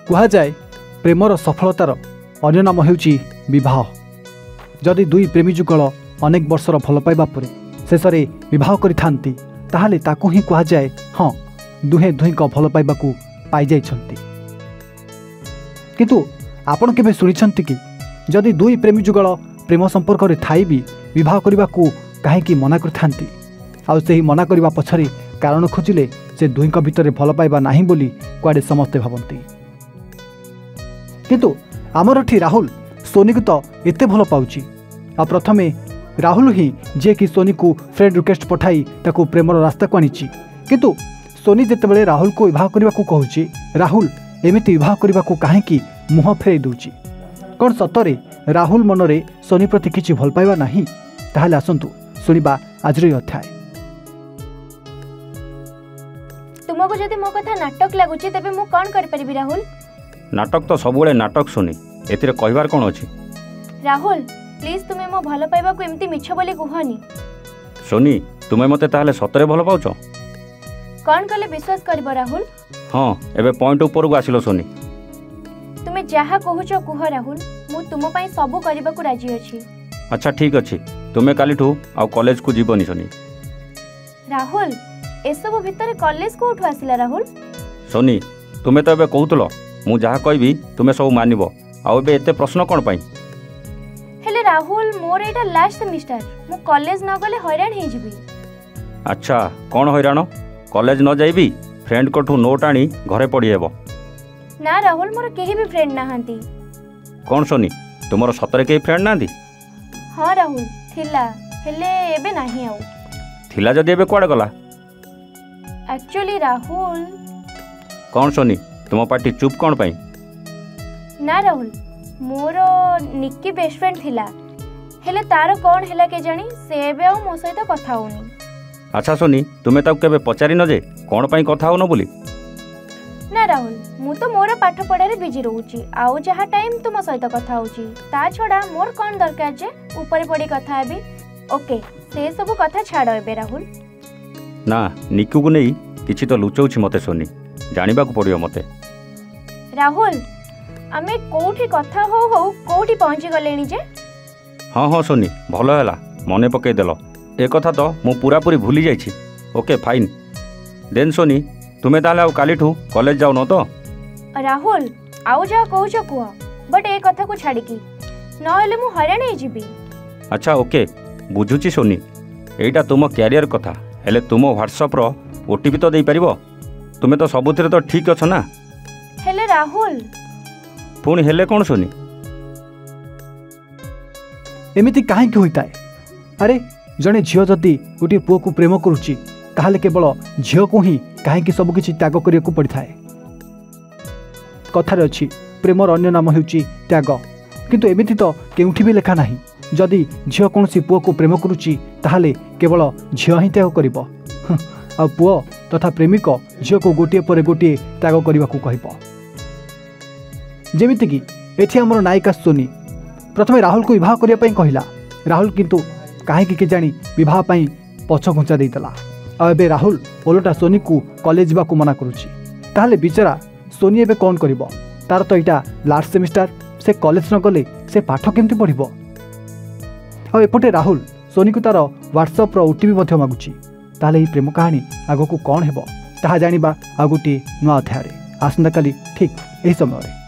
कहुए Premiere सफलतार अन्य नाम ହେଉଛି विवाह। जदि दुई प्रेमी जुगल अनेक वर्षर भल पाइबा परे शेष में विवाह करिथांती ताहाले ताकू ही कहुए हाँ दुहे दुहीक भल पाइबाकू पाई जाइछंती। किंतु आपण केबे सुनिछंती कि जदि दुई प्रेमी जुगल प्रेम संपर्क रे थाई भी विवाह करने को कहीं मना करथांती आउ से मना करने पछरे कारण खोजिले से दुहीक भितर भल पाइबा नाही बोली कुआडे समस्ते भावती। किंतु आमर एठी राहुल सोनी को तो एते भल पाउची आ प्रथमे राहुल ही जे कि सोनी को फ्रेंड रिक्वेस्ट पठाई ताकू प्रेमर रास्ता को आनीची। किंतु सोनी जेतेबेले राहुल को विवाह करने को कहूची राहुल एमिति विवाह करने को कहीं मुह फेरई दूची। कौन सतरे राहुल मनरे सोनी प्रति किछि भल पाइबा नाही? ताहाले आसंतु सुनिबा आजर अध्याय। तुमको जदि मो कथा नाटक लागुची तबे मु कोन कर परिबी राहुल? नाटक तो सबुले नाटक सुनी एतिरे कहबार कोन अछि? राहुल प्लीज तुमे मो भल पाइबा को एमती मिछ बोली गुहनी। सोनी तुमे मते ताहाले सतरे भल पाउछ? कोन कले विश्वास करबो राहुल? हां एबे पॉइंट ऊपर को आसिलो सोनी। तुमे जहा कहूचो कुह राहुल मु तुम पई सब करबा को राजी अछि। अच्छा ठीक अछि तुमे कालीठू आ कॉलेज को जीवनी सोनी। राहुल एसबु भितर कॉलेज को उठो आसिला राहुल? सोनी तुमे तो एबे कहूतलो मु जहा कहबी तुमे सब मानिबो आ एबे एते प्रश्न कोन पई? हेले राहुल मोर एटा लास्ट सेमिस्टर मु कॉलेज न गले हैरान हे जिबी। अच्छा कोन हैरान? कॉलेज न जाइबी फ्रेंड कोठू नोट आनी घरे पड़ी हेबो। ना राहुल मोर केही भी फ्रेंड नाहंती। कौन सोनी तुमर सतरे के फ्रेंड नांदी? हाँ राहुल थिला हेले एबे नाही आउ। थिला जदि एबे कुआडे गला? एक्चुअली राहुल कौन सोनी तुम पार्टी चुप कौन पाई? ना राहुल मोर निक्की बेस्ट फ्रेंड थिला हेले तार कौन हैला के जानी से एबे आउ मो सहित कथा होनी। अच्छा सोनी तुमे ताऊ केबे पचारि न जे कौन पाई कथा होनो बोली? ना राहुल मु तो मोर पाठ पढ़ारे बिजी रहूची आउ जहा टाइम तुम सहित कथा होची ता छोड़ा मोर कौन दरकार जे ऊपर पड़ी कथा हेबी। ओके से सब कथा छाड़ एबे राहुल। ना निक्कू को नहीं किछि तो लुचौछि मते सोनी जानिबा को पड़ियो मते। राहुल आमे कोठी कथा हो कोठी पहुंची गलेनी जे? हाँ हाँ सोनी भल हैला मने पकई देलो ए कथा तो मु पूरा पूरी भूली जाइछि। ओके फाइन देन सोनी तुमे ताले आउ कालीठू कॉलेज जाउ न तो? राहुल आउ जा कहूछ कुह बट ए कथा को छाड़ी की न हेले मु हैरान हे जिबी। अच्छा ओके बुझुची सोनी एटा तुम कैरियर कथा हेले तुम व्हाट्सएप रो ओटीपी तो दे परिबो? तुमे तो सबुथिरे तो ठीक अछ ना? हेले राहुल पुणी हेले कौन सोनी एमिति कहीं होता है? अरे जड़े झील जदि गोटे पुओ को प्रेम करुच्ची ताहले केवल झील को ही कहीं सबकि त्याग करने को पड़ता है। कथार अच्छी प्रेमर अन्य नाम होउची त्याग किंतु एमिति तो केउठी भी लिखा नहीं। जदि झील कौन पुओ को प्रेम करुच्ची ताहले केवल झील ही त्याग करिबो आ पुओ तथा प्रेमिक झील को गोटे पर गोटे त्याग करने को कहब। जेमिति कि एठी हमर नायिका सोनी प्रथमे राहुल को विवाह करने कहला राहुल किंतु कहीं के जानी विवाह पाई पछ घुंचा देला आ एबे राहुल ओलटा सोनी को कॉलेज जावा को मना करुची। ताहले बिचारा सोनी एबे कौन करिवो? तार तो इटा लास्ट सेमिस्टर से कॉलेज न गले से पाठ केमती पढ़िबो? आ एपटे राहुल सोनी को तार व्हाट्सएप रो ओटीपी मध्य मागुची। ताहले ई प्रेम कहानी आगो को कौन हेबो ताहा जानिबा आ गोटे नुआ अध्याय आसंता काली ठीक एही समय रे।